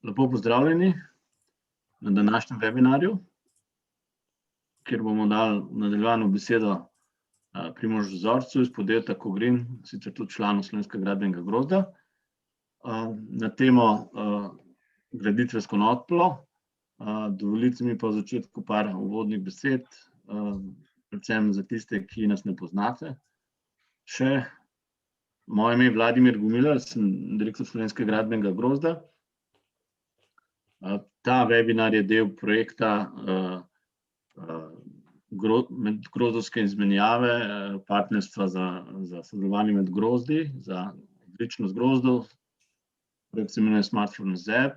Lepo pozdravljeni na današnjem webinarju, kjer bomo dali v nadaljevanju besedo Primožu Zorcu iz podjetja Kogrin, sicer tudi članu Slovenskega gradbenega grozda, na temo graditve s konopljo. Dovolite mi pa v začetku par uvodnih besed, predvsem za tiste, ki nas ne poznate. Še moje ime je Vladimir Gomilar, sem direktor Slovenskega gradbenega grozda. Ta webinar je del projekta medgrozdovske izmenjave, partnerstva za sodelovanje med grozdi, za odličnost grozdov. Projekt se imenuje Smart Furnace App,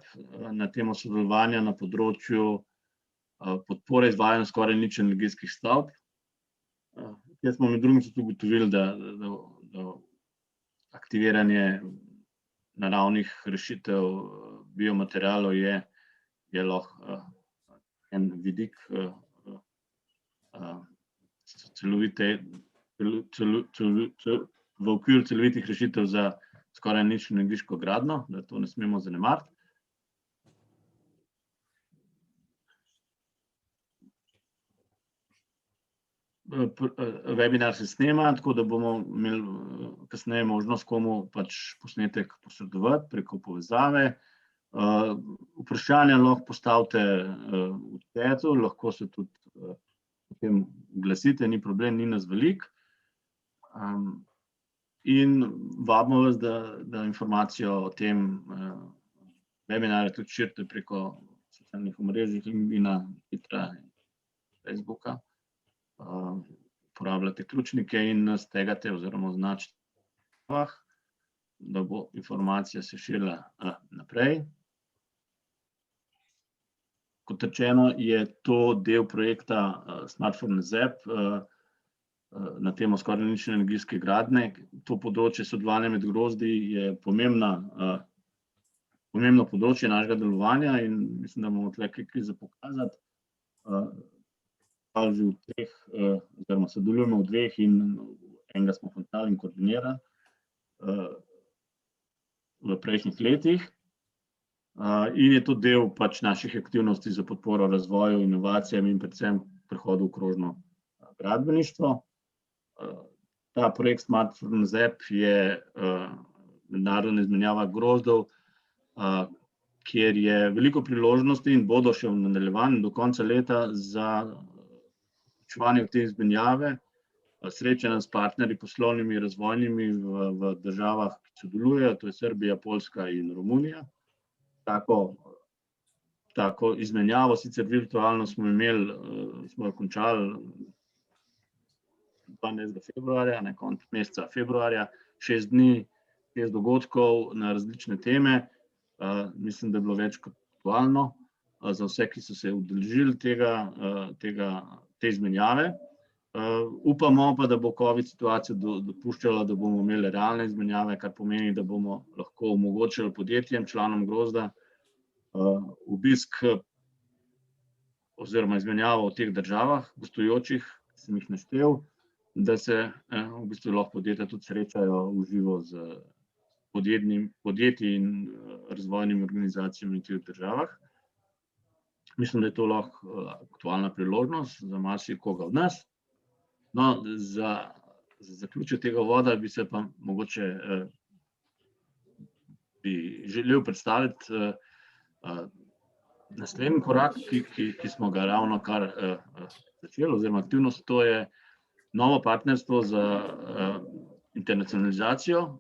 na temo sodelovanja na področju podpore izvajanju skoraj nič energijskih stavb. Kjer smo med drugim tudi ugotovili, da aktiviranje naravnih rešitev biomaterialov je lahko en vidik v okviru celovitih rešitev za skoraj nič energijsko gradnjo, da to ne smemo zanemariti. Webinar se snema, tako da bomo imeli kasneje možnost komu pač posnetek posredovati preko povezave. Vprašanja lahko postavite v chatu, lahko se tudi potem oglasite, ni problem, ni nas veliko. In vabimo vas, da informacijo o tem webinarju tudi širite preko socialnih omrežij, LinkedIna, Twitterja in Facebooka. Uporabljate ključnike in nas tegate oziroma označite, da bo informacija se širila naprej. Kot rečeno, je to del projekta Smart Furnace App na temo skoraj nič energijske gradnje. To področje sodelovanja med grozdi je pomembno področje našega delovanja in mislim, da bomo tukaj kaj za pokazati. Že v treh, oziroma sodelujemo v dveh in enega smo končali in koordinirali v prejšnjih letih. In je to del pač naših aktivnosti za podporo razvoju, inovacijam in predvsem prehodu v krožno gradbeništvo. Ta projekt Smart Furnace App je mednarodna izmenjava grozdov, kjer je veliko priložnosti in bodo še v nadaljevanju do konca leta za vključevanje v te izmenjave, srečanja s partnerji poslovnimi, razvojnimi v državah, ki sodelujejo, to je Srbija, Poljska in Romunija. Tako izmenjavo, sicer virtualno smo jo končali 12. februarja, na koncu meseca februarja, 6 dni, 6 dogodkov na različne teme. Mislim, da je bilo več kot aktualno za vse, ki so se udeležili te izmenjave. Upamo pa, da bo COVID situacija dopuščala, da bomo imeli realne izmenjave, kar pomeni, da bomo lahko omogočili podjetjem, članom grozda, obisk oziroma izmenjavo v teh državah, gostujočih, ki sem jih naštel, da se v bistvu lahko podjetja tudi srečajo v živo z podjetji in razvojnimi organizacijami v teh državah. Mislim, da je to lahko aktualna priložnost za marsikoga od nas. No, za zaključek tega uvoda bi se pa mogoče želel predstaviti naslednji korak, ki smo ga ravnokar začeli, oziroma aktivnost, to je novo partnerstvo za internacionalizacijo.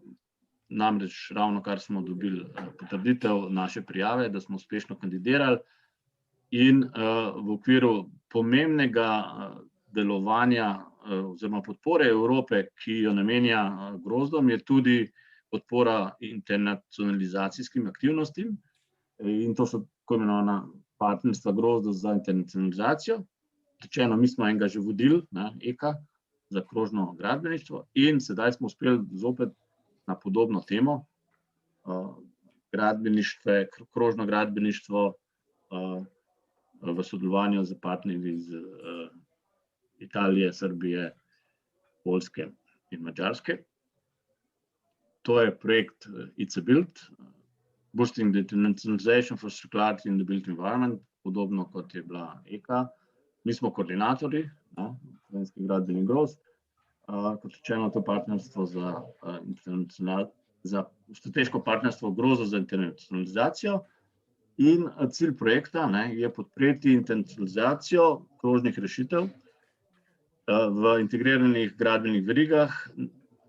Namreč ravnokar smo dobili potrditev naše prijave, da smo uspešno kandidirali. In v okviru pomembnega delovanja oziroma podpore Evrope, ki jo namenja grozdom, je tudi podpora internacionalizacijskim aktivnostim. In to so tako imenovana partnerstva grozdov za internacionalizacijo. Rečeno, mi smo enega že vodili, EKA, za krožno gradbeništvo, in sedaj smo uspeli zopet na podobno temo, krožno gradbeništvo, v sodelovanju z partnerji iz Italije, Srbije, Poljske in Madžarske. To je projekt IC Build, Boosting the internationalization for circularity in the built environment, podobno kot je bila EKA. Mi smo koordinatorji, Slovenski gradbeni grozd. Kot rečeno, to partnerstvo za strateško partnerstvo grozdov za internacionalizacijo. In cilj projekta je podpreti internacionalizacijo krožnih rešitev v integriranih gradbenih verigah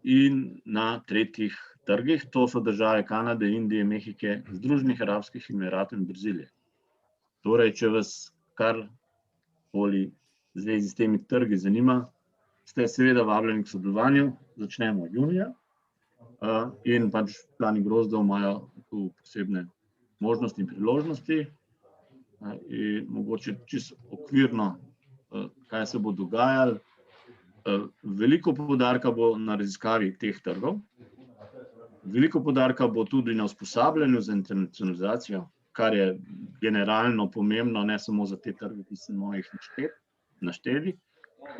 in na tretjih trgih. To so države Kanade, Indije, Mehike, Združenih arabskih emiratov in Brazilije. Torej, če vas karkoli v zvezi s temi trgi zanima, ste seveda vabljeni k sodelovanju. Začnemo junija in pač plani grozdov imajo tu posebne možnosti in priložnosti. In mogoče čisto okvirno, kaj se bo dogajalo. Veliko poudarka bo na raziskavi teh trgov. Veliko poudarka bo tudi na usposabljanju za internacionalizacijo, kar je generalno pomembno, ne samo za te trge, ki smo jih našteli.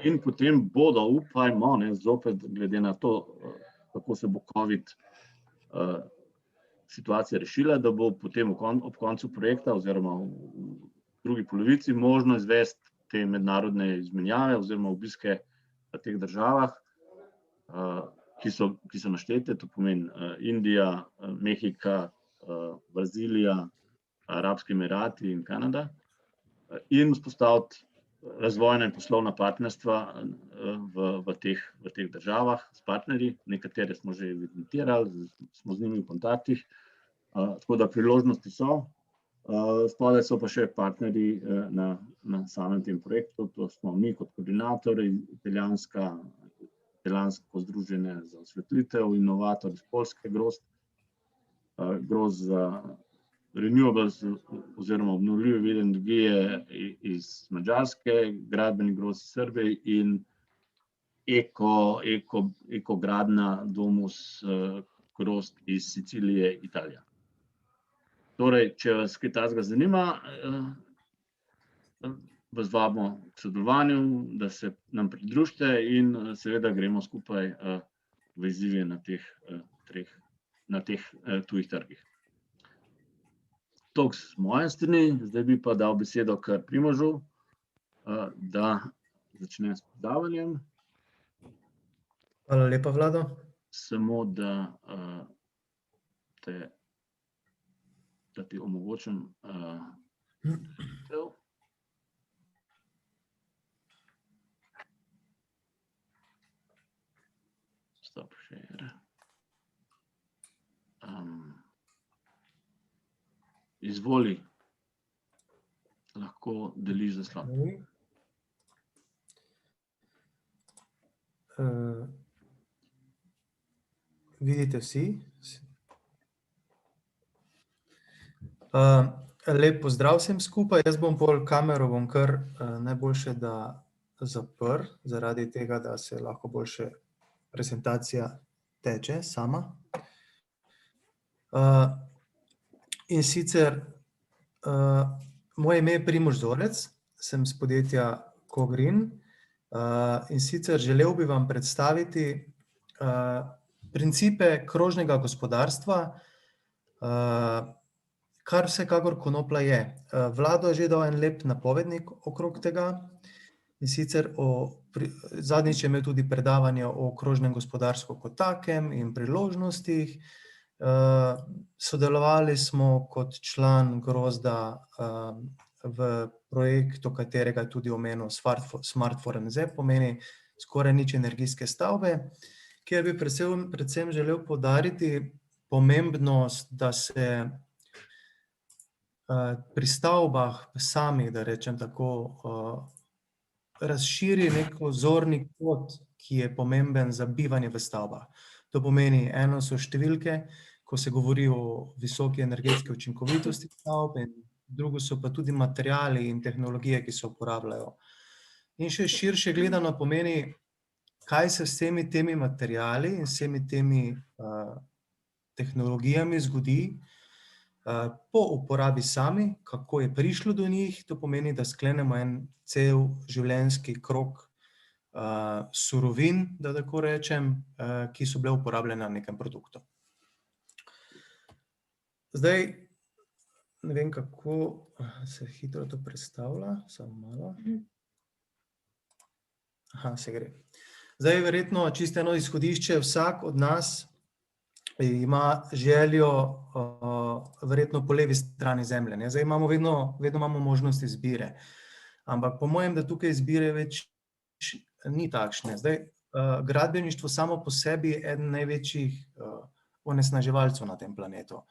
In potem bodo, upajmo, zopet glede na to, kako se bo COVID situacija rešila, da bo potem ob koncu projekta oziroma v drugi polovici možno izvesti te mednarodne izmenjave oziroma obiske v teh državah, ki so naštete, to pomeni Indija, Mehika, Brazilija, Arabski Emirati in Kanada, in vzpostaviti razvojna in poslovna partnerstva v teh državah s partnerji. Nekatere smo že evidentirali, smo z njimi v kontaktih, tako da priložnosti so. Spodaj so pa še partnerji na samem tem projektu, to smo mi kot koordinatorji, italijansko združenje za osvetlitev, inovator iz Poljske grozd, grozd za renewables oziroma obnovljive vire energije iz Madžarske, gradbeni grozd iz Srbije in ekogradna Domus grozd iz Sicilije, Italija. Torej, če vas kaj takega zanima, vas vabimo k sodelovanju, da se nam pridružite in seveda gremo skupaj v izzive na teh tujih trgih. Toliko z moje strani, zdaj bi pa dal besedo kar Primožu, da začne s predavanjem. Hvala lepa, Vlado. Samo da ti omogočim stop share. Izvoli, lahko deliš zaslon. Vidite vsi? Lep pozdrav vsem skupaj. Jaz bom pol kamero kar najboljše, da zaprl, zaradi tega, da se lahko boljše prezentacija teče sama. In sicer, moje ime je Primož Zorec, sem s podjetja CoGreen, in sicer želel bi vam predstaviti principe krožnega gospodarstva, kar vsekakor konoplja je. Vlado je že dal en lep napovednik okrog tega, in sicer zadnjič je imel tudi predavanje o krožnem gospodarstvu kot takem in priložnostih. Sodelovali smo kot član grozda v projektu, katerega je tudi omenil Smart for NZ, pomeni skoraj nič energijske stavbe, kjer bi predvsem želel poudariti pomembnost, da se pri stavbah samih, da rečem tako, razširi neki zorni kot, ki je pomemben za bivanje v stavbah. To pomeni, eno so številke, ko se govori o visoki energetski učinkovitosti stavb, in drugo so pa tudi materiali in tehnologije, ki se uporabljajo. In še širše gledano pomeni, kaj se s vsemi temi materiali in vsemi temi tehnologijami zgodi po uporabi sami, kako je prišlo do njih. To pomeni, da sklenemo en cel življenjski krog surovin, da tako rečem, ki so bile uporabljene na nekem produktu. Zdaj, ne vem, kako se hitro to predstavlja, samo malo. Aha, se gre. Zdaj, verjetno, čisto eno izhodišče, vsak od nas ima željo verjetno po levi strani zemlje. Ne? Zdaj vedno imamo možnost izbire. Ampak po mojem, da tukaj izbire več ni takšne. Zdaj, gradbeništvo samo po sebi je eden največjih onesnaževalcev na tem planetu.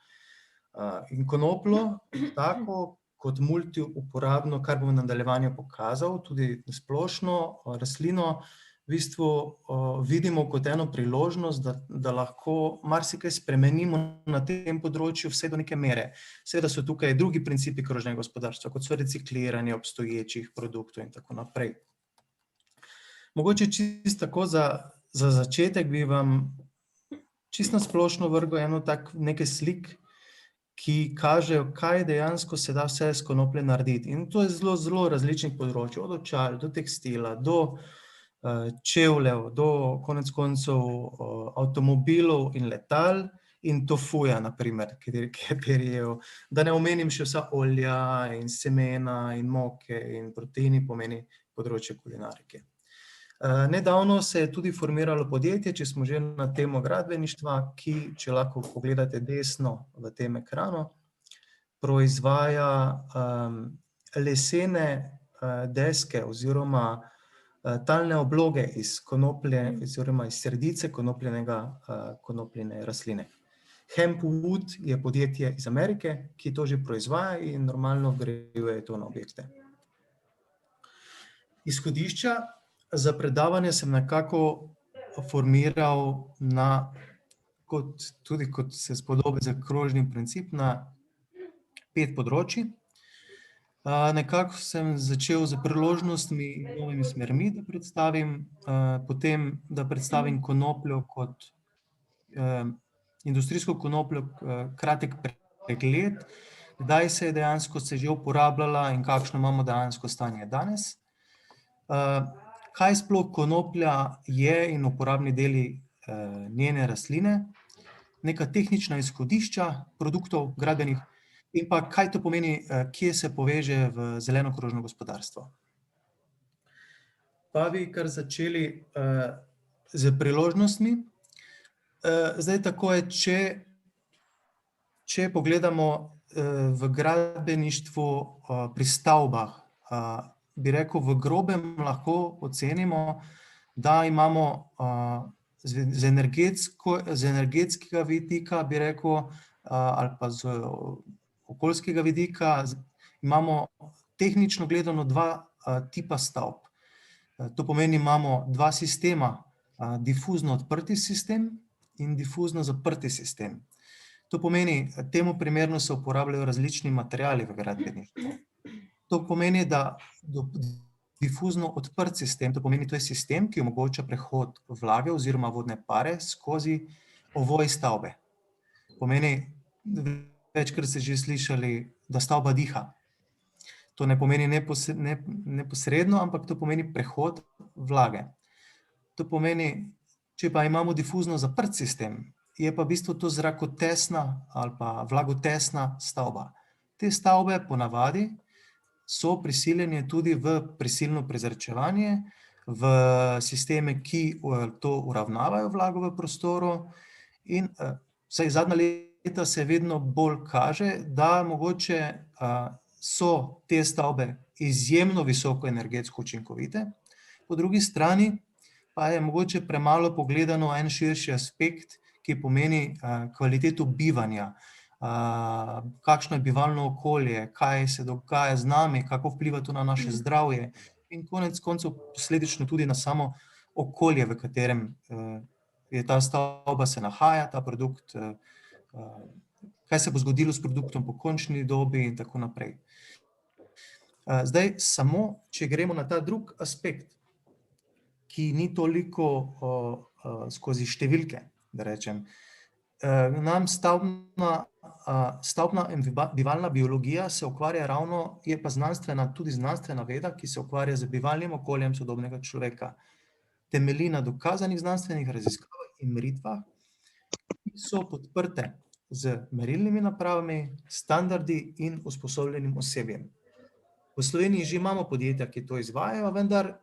In konopljo, tako kot multiuporabno, kar bom v nadaljevanju pokazal, tudi splošno rastlino, v bistvu vidimo kot eno priložnost, da lahko marsikaj spremenimo na tem področju vse do neke mere. Seveda so tukaj drugi principi krožnega gospodarstva, kot so recikliranje obstoječih produktov in tako naprej. Mogoče čisto tako za začetek bi vam čisto na splošno vrgel eno nekaj slik, ki kažejo, kaj dejansko se da vse s konoplje narediti. In to je zelo različnih področij, od očal do tekstila, do čevljev, do konec koncev avtomobilov in letal in tofuja, na primer, kateri je, da ne omenim še vsa olja in semena in moke in proteini, pomeni področje kulinarike. Nedavno se je tudi formiralo podjetje, če smo že na temo gradbeništva, ki, če lahko pogledate desno v tem ekranu, proizvaja lesene deske oziroma talne obloge iz konoplje oziroma iz sredice konopljine rastline. Hempwood je podjetje iz Amerike, ki to že proizvaja in normalno vgrajuje to na objekte. Izhodišča za predavanje sem nekako formiral tudi kot se spodobi za krožni princip, na 5 področij. Nekako sem začel z priložnostmi in novimi smermi, da predstavim, potem, da predstavim konopljo kot industrijsko konopljo, kratek pregled, kdaj se je dejansko že uporabljala in kakšno imamo dejansko stanje danes. Kaj sploh konoplja je in uporabni deli njene rastline, neka tehnična izhodišča produktov gradbenih in pa kaj to pomeni, kje se poveže v zeleno krožno gospodarstvo. Pa bi kar začeli z priložnostmi. Zdaj tako je, če pogledamo v gradbeništvu pri stavbah, bi rekel, v grobem lahko ocenimo, da imamo z energetskega vidika, bi rekel, ali pa z okoljskega vidika, imamo tehnično gledano 2 tipa stavb. To pomeni, imamo 2 sistema, difuzno odprti sistem in difuzno zaprti sistem. To pomeni, temu primerno se uporabljajo različni materiali v gradbeništvu. To pomeni, da difuzno odprt sistem, to pomeni, to je sistem, ki omogoča prehod vlage oziroma vodne pare skozi ovoj stavbe. Pomeni, večkrat ste že slišali, da stavba diha. To ne pomeni neposredno, ampak to pomeni prehod vlage. To pomeni, če pa imamo difuzno zaprt sistem, je pa v bistvu to zrakotesna ali pa vlagotesna stavba. Te stavbe ponavadi so prisiljene tudi v prisilno prezračevanje, v sisteme, ki to uravnavajo vlago v prostoru in vsaj zadnja leta se vedno bolj kaže, da mogoče so te stavbe izjemno visoko energetsko učinkovite, po drugi strani pa je mogoče premalo pogledano en širši aspekt, ki pomeni kvaliteto bivanja, kakšno je bivalno okolje, kaj se dogaja z nami, kako vpliva to na naše zdravje in konec koncev posledično tudi na samo okolje, v katerem je ta stavba se nahaja, ta produkt, kaj se bo zgodilo s produktom po končni dobi in tako naprej. Zdaj, samo če gremo na ta drug aspekt, ki ni toliko skozi številke, da rečem, nam stavbna in bivalna biologija se ukvarja ravno, je pa tudi znanstvena veda, ki se ukvarja z bivalnim okoljem sodobnega človeka. Temelji na dokazanih znanstvenih raziskavah in meritvah, ki so podprte z merilnimi napravami, standardi in usposobljenim osebjem. V Sloveniji že imamo podjetja, ki to izvajajo, vendar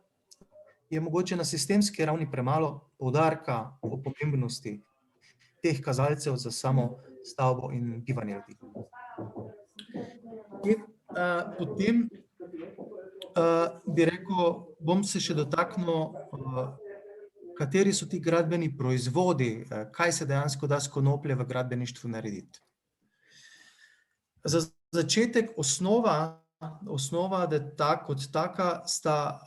je mogoče na sistemski ravni premalo poudarka o pomembnosti teh kazalcev za samo stavbo in bivanje ljudi. Potem bi rekel, bom se še dotaknil, kateri so ti gradbeni proizvodi, kaj se dejansko da s konoplje v gradbeništvu narediti. Za začetek osnova, da kot taka sta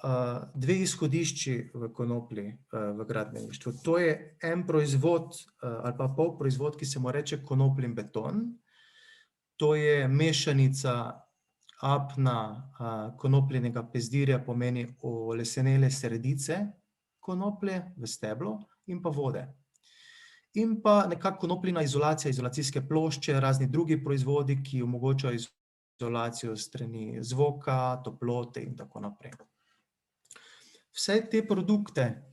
dve izhodišči v konoplji v gradbeništvu. To je en proizvod ali pa polproizvod, ki se mu reče konopljin beton. To je mešanica apna, konopljenega pezdirja, pomeni olesenele sredice konoplje v steblo in pa vode. In pa nekako konopljina izolacija, izolacijske plošče, razni drugi proizvodi, ki omogočajo izolacijo strani zvoka, toplote in tako naprej. Vse te produkte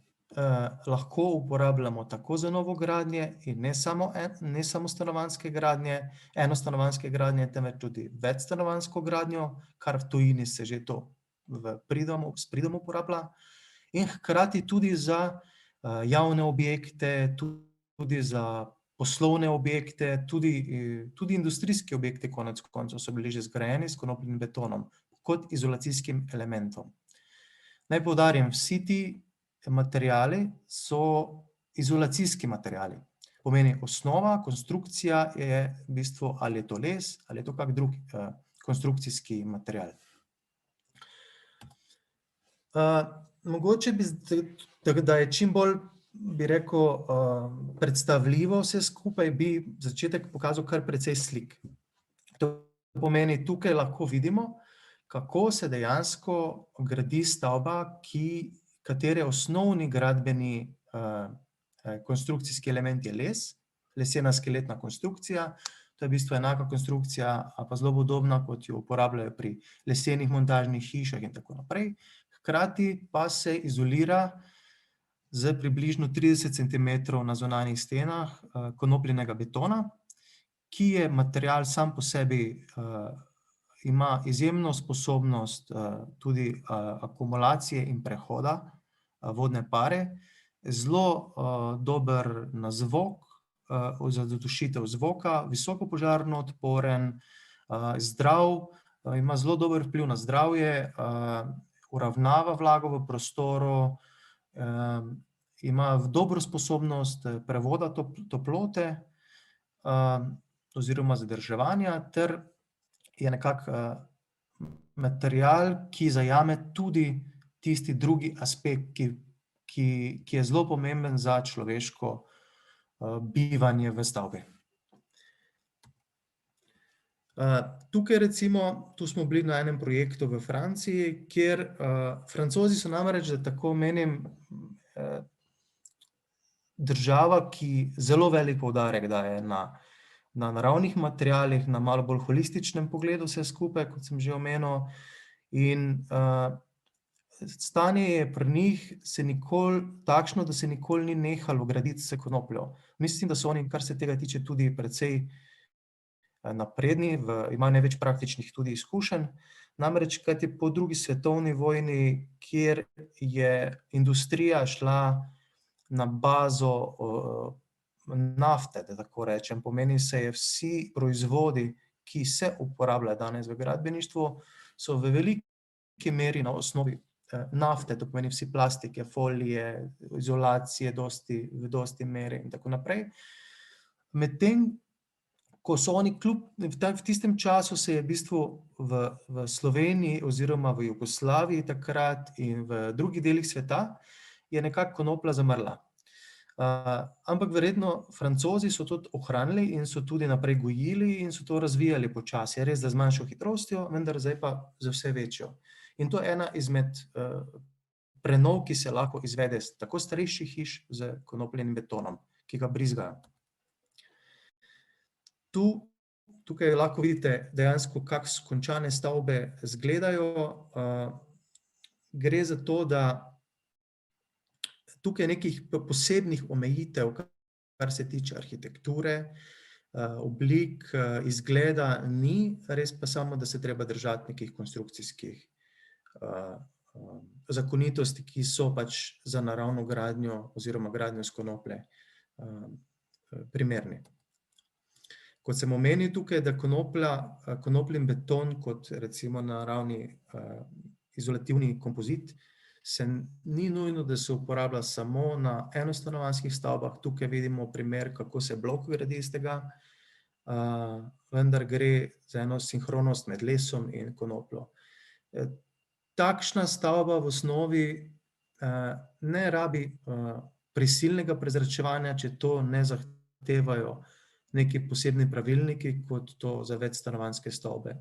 lahko uporabljamo tako za novogradnje in ne samo stanovanjske gradnje, enostanovanjske gradnje, temveč tudi večstanovanjsko gradnjo, kar v tujini se že to s pridom uporablja, in hkrati tudi za javne objekte, tudi za poslovne objekte, tudi industrijski objekti konec koncev so bili že zgrajeni s konopljinim betonom kot izolacijskim elementom. Naj poudarim, vsi ti materiali so izolacijski materiali. Pomeni osnova, konstrukcija je v bistvu ali je to les ali je to kak drug konstrukcijski material. Mogoče bi, da je čim bolj, bi rekel, predstavljivo vse skupaj, bi začetek pokazal kar precej slik. To pomeni, tukaj lahko vidimo, kako se dejansko gradi stavba, katere osnovni gradbeni konstrukcijski element je les, lesena skeletna konstrukcija. To je v bistvu enaka konstrukcija, pa zelo podobna, kot jo uporabljajo pri lesenih montažnih hišah in tako naprej. Hkrati pa se izolira z približno 30 centimetrov na zunanjih stenah konopljenega betona, ki je material sam po sebi, ima izjemno sposobnost tudi akumulacije in prehoda vodne pare, zelo dober na zvok, za zadušitev zvoka, visokopožarno odporen, zdrav, ima zelo dober vpliv na zdravje, uravnava vlago v prostoru, ima dobro sposobnost prevoda toplote oziroma zadrževanja ter je nekako material, ki zajame tudi tisti drugi aspekt, ki je zelo pomemben za človeško bivanje v stavbi. Tukaj recimo, tu smo bili na enem projektu v Franciji, kjer Francozi so namreč, da tako menim, država, ki zelo velik poudarek daje na naravnih materialih, na malo bolj holističnem pogledu vse skupaj, kot sem že omenil, in stanje je pri njih takšno, da se nikoli ni nehalo graditi s konopljo. Mislim, da so oni, kar se tega tiče, tudi precej napredni, imajo največ praktičnih tudi izkušenj. Namreč, kajti po drugi svetovni vojni, kjer je industrija šla na bazo nafte, da tako rečem, pomeni se je vsi proizvodi, ki se uporabljajo danes v gradbeništvu, so v veliki meri na osnovi nafte, to pomeni vsi plastike, folije, izolacije v dosti meri in tako naprej. Medtem, ko so oni v tistem času se je v bistvu v Sloveniji oziroma v Jugoslaviji takrat in v drugih delih sveta je nekako konoplja zamrla. Ampak verjetno Francozi so to ohranili in so tudi naprej gojili in so to razvijali počasi. Res, da z manjšo hitrostjo, vendar zdaj pa z vse večjo. In to je ena izmed prenov, ki se lahko izvede tako starejših hiš z konopljenim betonom, ki ga brizgajo. Tukaj lahko vidite dejansko, kako končane stavbe izgledajo. Gre za to, da tukaj nekih posebnih omejitev, kar se tiče arhitekture, oblik, izgleda ni, res pa samo, da se treba držati nekih konstrukcijskih zakonitosti, ki so pač za naravno gradnjo oziroma gradnjo s konoplje primerni. Kot sem omenil tukaj, da konopljin beton kot recimo naravni izolativni kompozit se ni nujno, da se uporablja samo na enostanovanjskih stavbah. Tukaj vidimo primer, kako se blok gradi iz tega, vendar gre za eno sinhronost med lesom in konopljo. Takšna stavba v osnovi ne rabi prisilnega prezračevanja, če to ne zahtevajo neki posebni pravilniki, kot to za večstanovanjske stavbe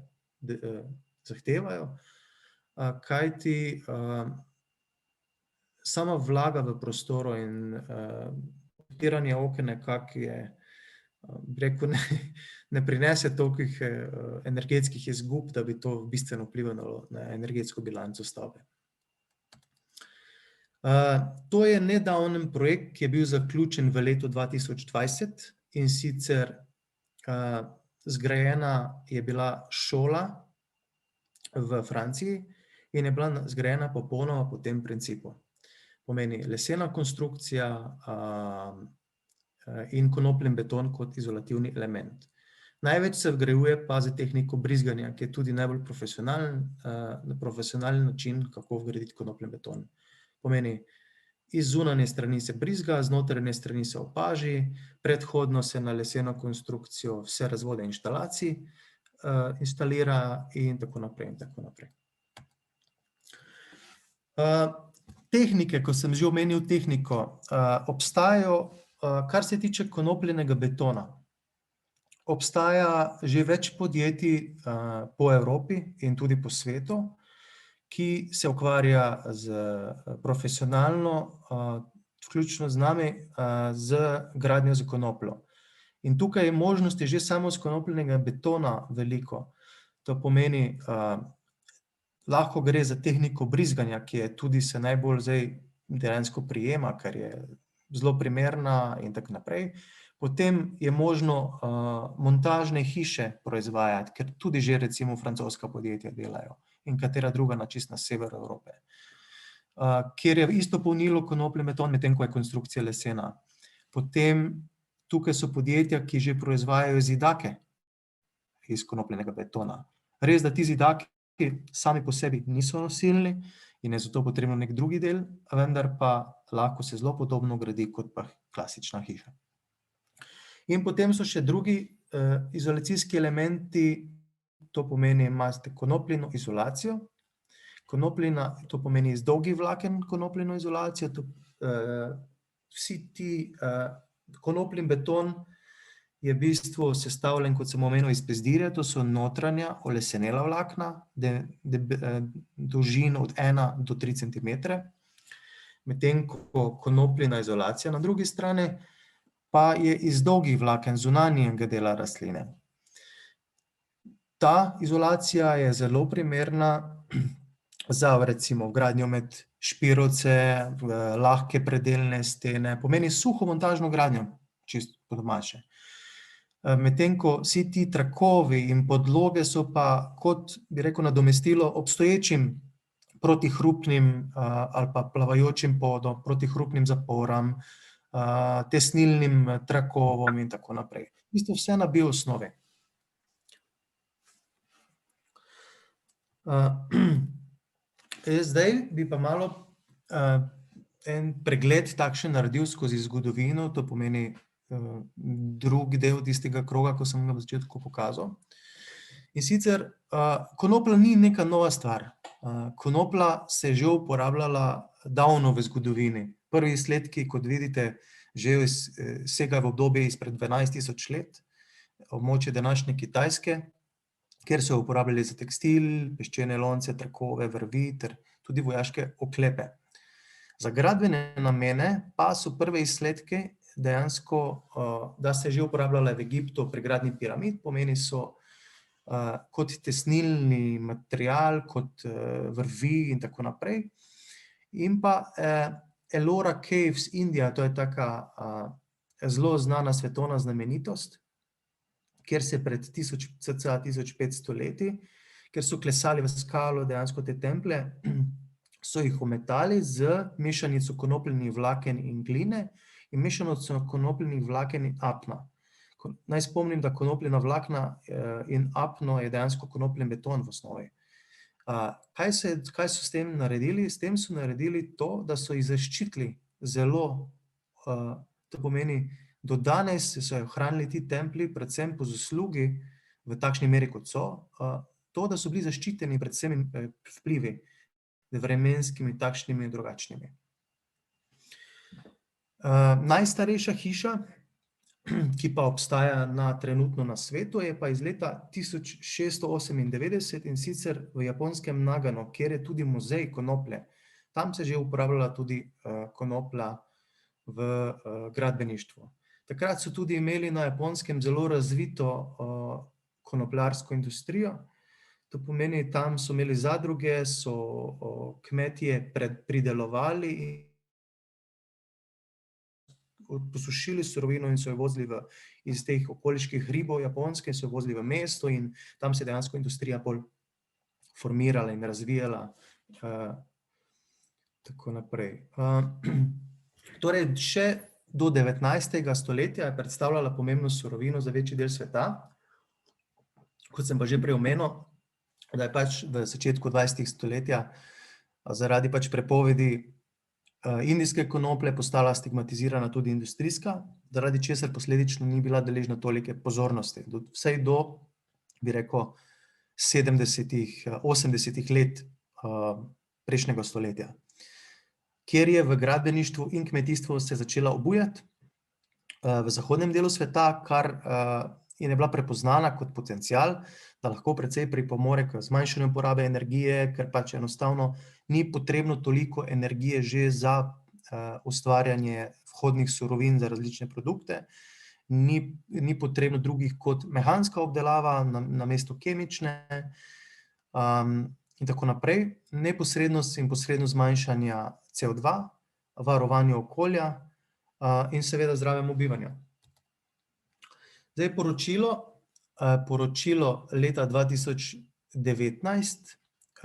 zahtevajo, kajti sama vlaga v prostoru in odpiranje oken nekako je, bi rekel, ne prinese tolikih energetskih izgub, da bi to bistveno vplivalo na energetsko bilanco stavbe. To je nedaven projekt, ki je bil zaključen v letu 2020, in sicer zgrajena je bila šola v Franciji in je bila zgrajena popolnoma po tem principu. Pomeni lesena konstrukcija in konopljin beton kot izolativni element. Največ se vgrajuje pa za tehniko brizganja, ki je tudi najbolj profesionalen način, kako vgraditi konopljin beton. Pomeni, iz zunanje strani se brizga, z notranje strani se opaži, predhodno se na leseno konstrukcijo vse razvode inštalacij instalira in tako naprej in tako naprej. Tehnike, ko sem že omenil tehniko, obstajajo, kar se tiče konopljinega betona. Obstaja že več podjetij po Evropi in tudi po svetu, ki se ukvarja profesionalno, vključno z nami, z gradnjo z konopljo. In tukaj je možnosti že samo z konopljenega betona veliko. To pomeni, lahko gre za tehniko brizganja, ki je tudi se najbolj zdaj dejansko prijema, ker je zelo primerna in tako naprej. Potem je možno montažne hiše proizvajati, ker tudi že recimo francoska podjetja delajo in katera druga na čisto na severu Evrope. Kjer je isto polnilo konoplji beton, medtem ko je konstrukcija lesena. Potem tukaj so podjetja, ki že proizvajajo zidake iz konopljenega betona. Res, da ti zidaki sami po sebi niso nosilni in je zato potrebno nek drugi del, vendar pa lahko se zelo podobno gradi kot pa klasična hiša. In potem so še drugi izolacijski elementi, to pomeni, imate konopljino izolacijo. Konopljina, to pomeni iz dolgih vlaken konopljino izolacijo. Vsi ti konopljin beton je v bistvu sestavljen, kot sem omenil, iz pezdirja, to so notranja olesenela vlakna, dolžine od 1 do 3 centimetre, medtem ko konopljina izolacija na drugi strani pa je iz dolgih vlaken zunanjega dela rastline. Ta izolacija je zelo primerna za recimo gradnjo med špirovce, lahke predelne stene, pomeni suho montažno gradnjo, čisto po domače. Medtem ko vsi ti trakovi in podloge so pa, kot bi rekel, nadomestilo obstoječim protihrupnim ali pa plavajočim podom, protihrupnim zaporam, tesnilnim trakovom in tako naprej. V bistvu vse na bioosnovi. Zdaj bi pa malo en pregled takšen naredil skozi zgodovino, to pomeni drugi del tistega kroga, ko sem ga v začetku pokazal. In sicer konoplja ni neka nova stvar. Konoplja se je že uporabljala davno v zgodovini. Prvi izsledki, kot vidite, že segajo v obdobje izpred 12.000 let, območje današnje Kitajske, kjer so uporabljali za tekstil, peščene lonce, trakove, vrvi ter tudi vojaške oklepe. Za gradbene namene pa so prve izsledke dejansko, da se je že uporabljala v Egiptu pri gradnji piramid, pomeni so kot tesnilni material, kot vrvi in tako naprej. In pa Ellora Caves India, to je taka zelo znana svetovna znamenitost, kjer se pred cca 1500 leti, ker so klesali v skalo dejansko te templje, so jih ometali z mešanico konopljenih vlaken in gline in mešanico konopljenih vlaken in apna. Naj spomnim, da konopljena vlakna in apno je dejansko konopljen beton v osnovi. Kaj so s tem naredili? S tem so naredili to, da so jih zaščitili zelo, to pomeni, do danes so ohranili ti templji, predvsem po zaslugi v takšni meri, kot so, to, da so bili zaščiteni predvsem vplivi, vremenskimi, takšnimi in drugačnimi. Najstarejša hiša, ki pa obstaja trenutno na svetu, je pa iz leta 1698 in sicer v japonskem Nagano, kjer je tudi muzej konoplje. Tam se že uporabljala tudi konoplja v gradbeništvu. Takrat so tudi imeli na Japonskem zelo razvito konopljarsko industrijo. To pomeni, tam so imeli zadruge, so kmetje pridelovali in posušili surovino in so jo vozili iz teh okoliških hribov Japonske, so jo vozili v mesto in tam se je dejansko industrija bolj formirala in razvijala. Tako naprej. Torej, še do 19. stoletja je predstavljala pomembno surovino za večji del sveta. Kot sem pa že prej omenil, da je pač v začetku 20. stoletja zaradi pač prepovedi indijske konoplje postala stigmatizirana tudi industrijska, zaradi česar posledično ni bila deležna tolike pozornosti. Vsaj do, bi rekel, 70., 80. let prejšnjega stoletja, kjer je v gradbeništvu in kmetijstvu se začela obujati v zahodnem delu sveta, kar je bila prepoznana kot potencial, da lahko precej pripomore k zmanjšanju porabe energije, ker pač enostavno ni potrebno toliko energije že za ustvarjanje vhodnih surovin za različne produkte, ni potrebno drugih kot mehanska obdelava namesto kemične in tako naprej, neposrednost in posredno zmanjšanja CO2, varovanje okolja in seveda zdravemu bivanju. Zdaj poročilo leta 2019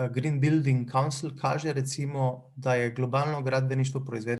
Green Building Council kaže recimo, da je globalno gradbeništvo proizvedlo